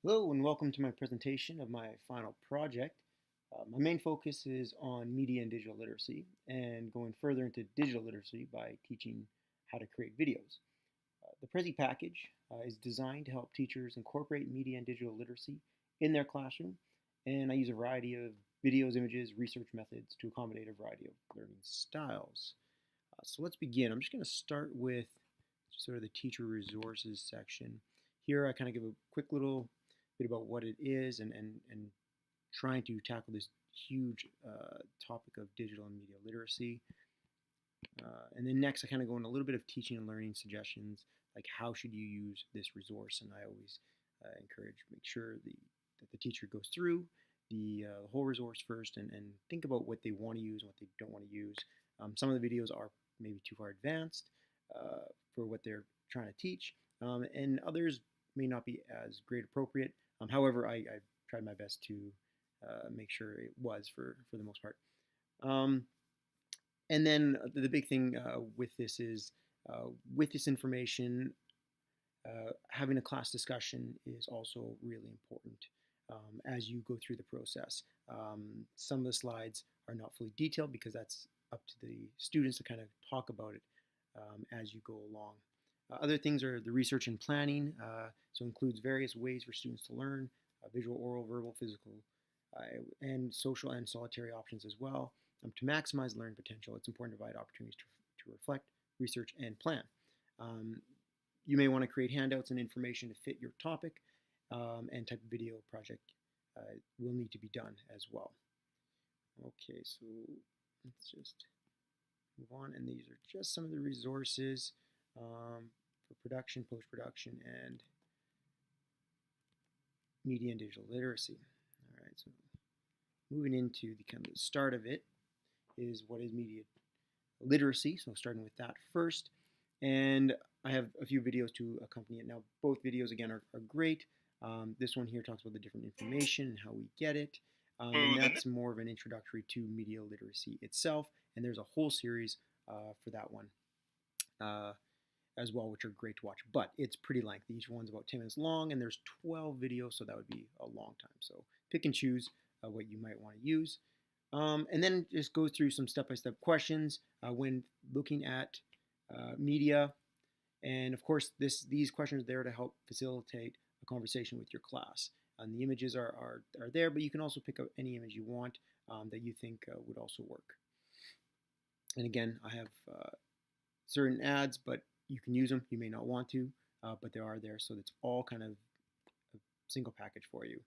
Hello and welcome to my presentation of my final project. My main focus is on media and digital literacy and going further into digital literacy by teaching how to create videos. The Prezi package is designed to help teachers incorporate media and digital literacy in their classroom, and I use a variety of videos, images, research methods to accommodate a variety of learning styles. So let's begin. I'm just going to start with sort of the teacher resources section. Here I kind of give a quick little bit about what it is and trying to tackle this huge topic of digital and media literacy. And then next I kind of go into a little bit of teaching and learning suggestions, like how should you use this resource. And I always encourage make sure that the teacher goes through the whole resource first and think about what they want to use and what they don't want to use. Some of the videos are maybe too far advanced for what they're trying to teach, and others may not be as great appropriate. However, I tried my best to make sure it was for the most part. Um, and then the big thing with this is with this information, having a class discussion is also really important as you go through the process. Some of the slides are not fully detailed because that's up to the students to kind of talk about it as you go along. Other things are the research and planning, so includes various ways for students to learn, visual, oral, verbal, physical, and social and solitary options as well. To maximize learning potential, it's important to provide opportunities to reflect, research, and plan. Um, you may want to create handouts and information to fit your topic, and type of video project will need to be done as well. Okay, so let's just move on, and these are just some of the resources for production, post-production, and media and digital literacy. All right, so moving into the kind of the start of it is what is media literacy. So starting with that first, and I have a few videos to accompany it. Now, both videos again are great. This one here talks about the different information and how we get it. And that's more of an introductory to media literacy itself. And there's a whole series for that one as well, which are great to watch. But it's pretty lengthy. Each one's about 10 minutes long, and there's 12 videos, so that would be a long time. So pick and choose what you might want to use. And then just go through some step-by-step questions when looking at media. And of course, these questions are there to help facilitate a conversation with your class. And the images are there, but you can also pick up any image you want that you think would also work. And again, I have certain ads, but you can use them. You may not want to, but they are there, so it's all kind of a single package for you.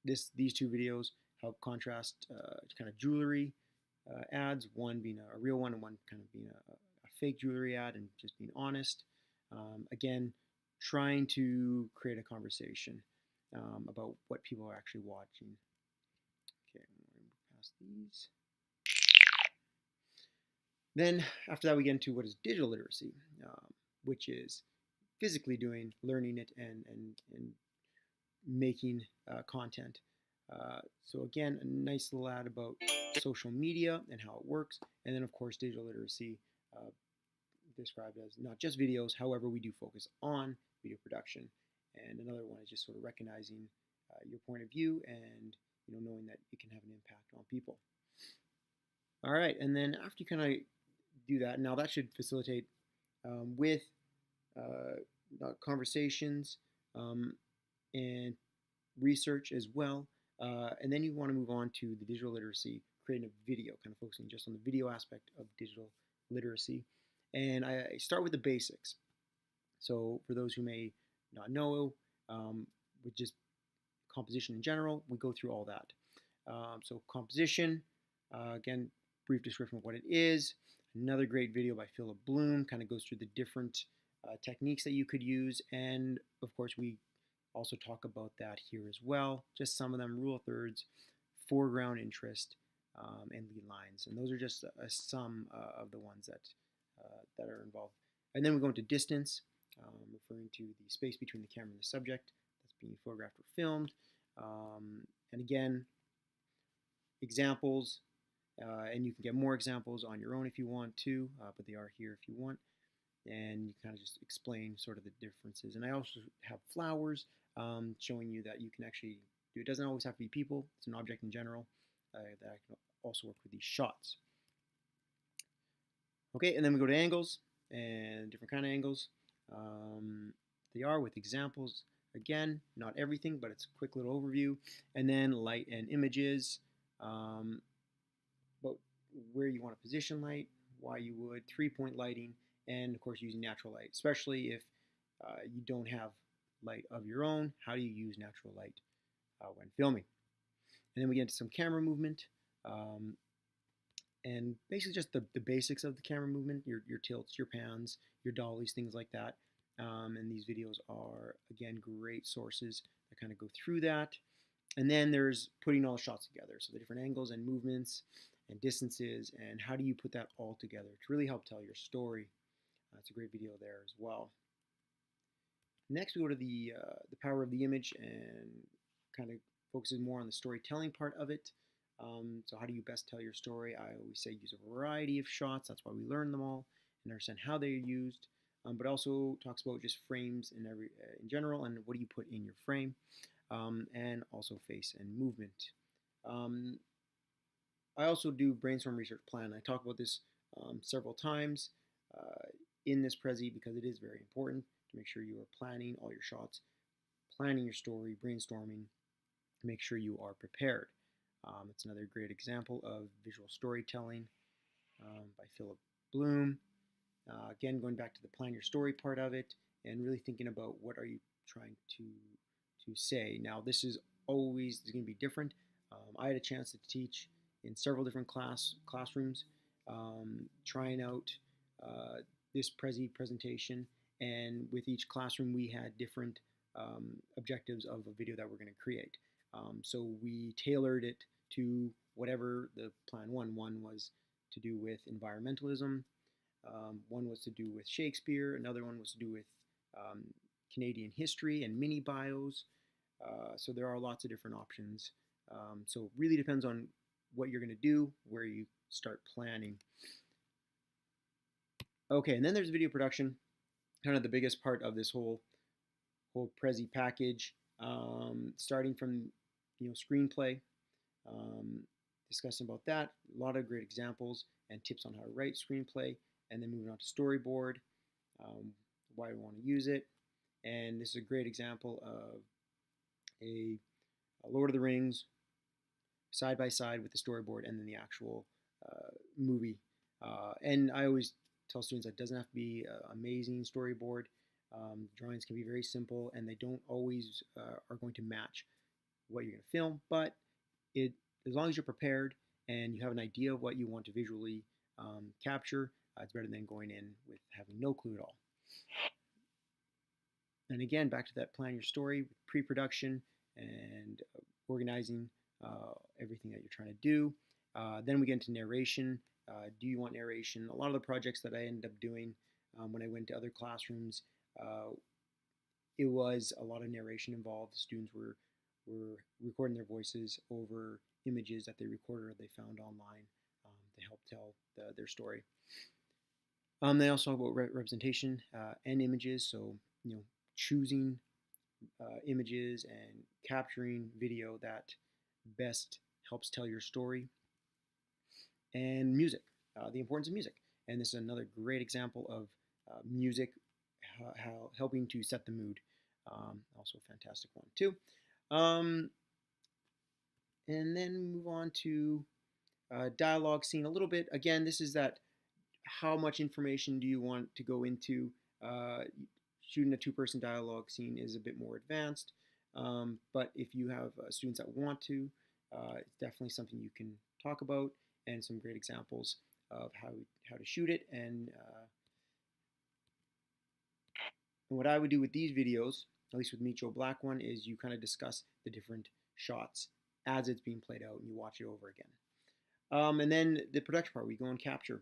These two videos help contrast kind of jewelry ads, one being a real one and one kind of being a fake jewelry ad, and just being honest. Again, trying to create a conversation about what people are actually watching. Okay, I'm going to move past these. Then after that, we get into what is digital literacy, which is physically learning it, and making content. So again, a nice little ad about social media and how it works, and then of course digital literacy described as not just videos. However, we do focus on video production, and another one is just sort of recognizing your point of view and knowing that it can have an impact on people. All right, and then after you kind of do that, now that should facilitate with conversations and research as well. And then you want to move on to the digital literacy, creating a video, kind of focusing just on the video aspect of digital literacy. And I start with the basics. So for those who may not know, with just composition in general, we go through all that. So composition, again, brief description of what it is. Another great video by Philip Bloom kind of goes through the different techniques that you could use. And of course, we also talk about that here as well. Just some of them: rule of thirds, foreground interest, and lead lines. And those are just some of the ones that are involved. And then we go into distance, referring to the space between the camera and the subject that's being photographed or filmed. And again, examples, and you can get more examples on your own if you want to, but they are here if you want. and you kind of just explain sort of the differences. And I also have flowers, showing you that you can actually do. It doesn't always have to be people. It's an object in general that I can also work with these shots. Okay, and then we go to angles and different kind of angles. They are with examples. Again, not everything, but it's a quick little overview. And then light and images, about where you want to position light, why you would, 3-point lighting, and of course using natural light, especially if you don't have light of your own. How do you use natural light when filming? And then we get into some camera movement, and basically just the basics of the camera movement, your tilts, your pans, your dollies, things like that. And these videos are, again, great sources that kind of go through that. And then there's putting all the shots together, so the different angles and movements and distances, and how do you put that all together to really help tell your story. It's a great video there as well. Next, we go to the power of the image, and kind of focuses more on the storytelling part of it. So how do you best tell your story? I always say use a variety of shots. That's why we learn them all and understand how they're used. But also talks about just frames in general, and what do you put in your frame, and also face and movement. I also do brainstorm, research, plan. I talk about this several times in this Prezi because it is very important to make sure you are planning all your shots, planning your story, brainstorming, to make sure you are prepared. It's another great example of visual storytelling by Philip Bloom. Again, going back to the plan your story part of it, and really thinking about what are you trying to say. Now, this is always going to be different. I had a chance to teach in several different classrooms, trying out this Prezi presentation, and with each classroom we had different objectives of a video that we're going to create. So we tailored it to whatever the plan one was to do with environmentalism, one was to do with Shakespeare, another one was to do with Canadian history and mini bios. So there are lots of different options. So it really depends on what you're going to do, where you start planning. Okay, and then there's video production, kind of the biggest part of this whole Prezi package, starting from screenplay, discussing about that, a lot of great examples and tips on how to write screenplay, and then moving on to storyboard, why we want to use it. And this is a great example of a Lord of the Rings side by side with the storyboard and then the actual movie. And I always tell students that it doesn't have to be an amazing storyboard. Drawings can be very simple, and they don't always are going to match what you're going to film, but as long as you're prepared and you have an idea of what you want to visually capture, it's better than going in with having no clue at all. And again, back to that plan your story, pre-production and organizing everything that you're trying to do. Then we get into narration. Do you want narration? A lot of the projects that I ended up doing when I went to other classrooms, it was a lot of narration involved. The students were recording their voices over images that they recorded or they found online to help tell their story. They also talk about representation and images, so choosing images and capturing video that best helps tell your story. And music, the importance of music. And this is another great example of music how helping to set the mood. Also a fantastic one too. And then move on to dialogue scene a little bit. Again, this is that how much information do you want to go into. Shooting a two-person dialogue scene is a bit more advanced, but if you have students that want to, it's definitely something you can talk about, and some great examples of how to shoot it. And what I would do with these videos, at least with Meet Joe Black one, is you kind of discuss the different shots as it's being played out, and you watch it over again. And then the production part, we go and capture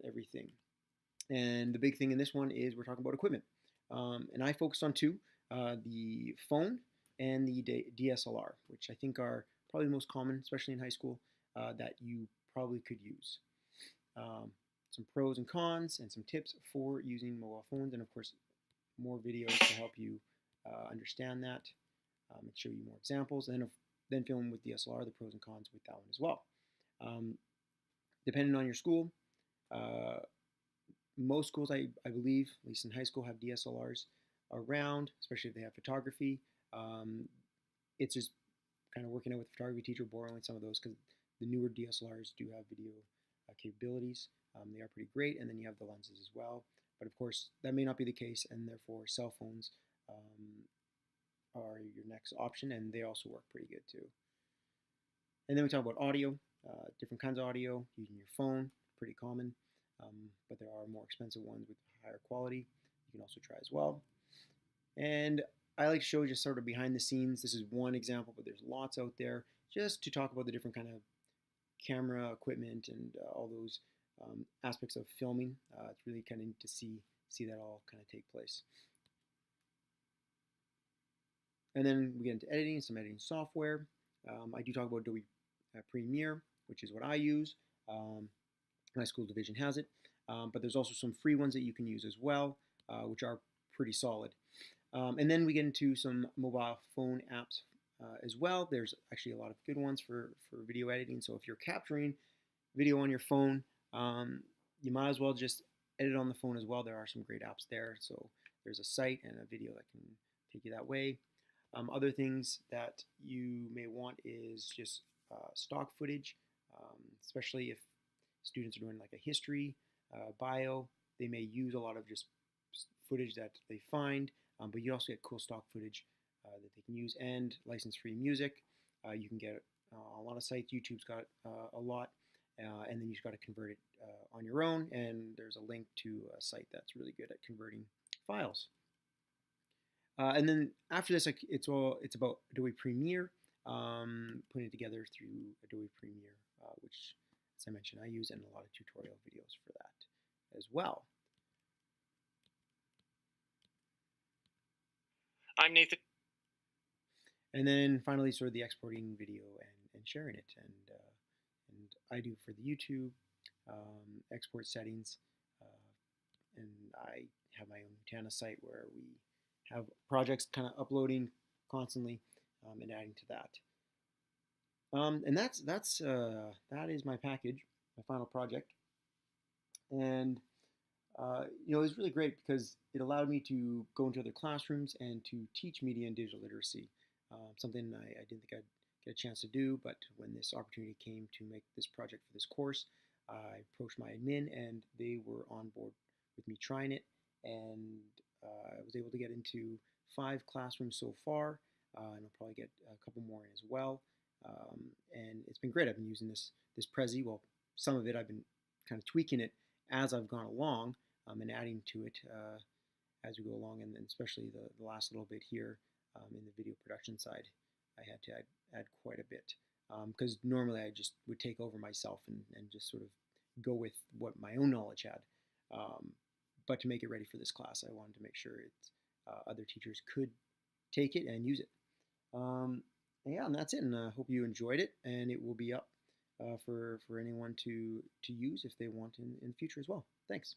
everything. And the big thing in this one is we're talking about equipment. And I focused on two, the phone and the DSLR, which I think are probably the most common, especially in high school, that you probably could use. some pros and cons and some tips for using mobile phones, and of course more videos to help you understand that and show you more examples, and then film with DSLR, the pros and cons with that one as well. Depending on your school, uh, most schools, I believe, at least in high school, have DSLRs around, especially if they have photography. It's just kind of working out with the photography teacher, borrowing some of those, because the newer DSLRs do have video capabilities. They are pretty great, and then you have the lenses as well. But of course, that may not be the case, and therefore cell phones are your next option, and they also work pretty good too. And then we talk about audio, different kinds of audio using your phone, pretty common, but there are more expensive ones with higher quality. You can also try as well. And I like to show just sort of behind the scenes. This is one example, but there's lots out there, just to talk about the different kind of camera equipment and all those aspects of filming. It's really kind of neat to see that all kind of take place. And then we get into editing, some editing software. I do talk about Adobe Premiere, which is what I use. My school division has it, but there's also some free ones that you can use as well, which are pretty solid. And then we get into some mobile phone apps as well. There's actually a lot of good ones for video editing. So if you're capturing video on your phone, you might as well just edit on the phone as well. There are some great apps there. So there's a site and a video that can take you that way. Other things that you may want is just stock footage, especially if students are doing like a history, bio. They may use a lot of just footage that they find, but you also get cool stock footage that they can use, and license-free music. You can get a lot of sites. YouTube's got a lot, and then you just got to convert it on your own, and there's a link to a site that's really good at converting files. And then after this, it's about Adobe Premiere, putting it together through Adobe Premiere, which, as I mentioned, I use in a lot of tutorial videos for that as well. I'm Nathan. And then finally, sort of the exporting video and sharing it, and I do for the YouTube export settings, and I have my own Utana site where we have projects kind of uploading constantly and adding to that. And that is my package, my final project, and it was really great because it allowed me to go into other classrooms and to teach media and digital literacy, something I didn't think I'd get a chance to do, but when this opportunity came to make this project for this course, I approached my admin and they were on board with me trying it, and I was able to get into 5 classrooms so far, and I'll probably get a couple more in as well. And it's been great. I've been using this Prezi. Well, some of it I've been kind of tweaking it as I've gone along, and adding to it as we go along, and especially the last little bit here in the video production side, I had to add quite a bit, because normally I just would take over myself and just sort of go with what my own knowledge had. But to make it ready for this class, I wanted to make sure other teachers could take it and use it. Yeah, and that's it. And I hope you enjoyed it, and it will be up for anyone to use if they want in the future as well. Thanks.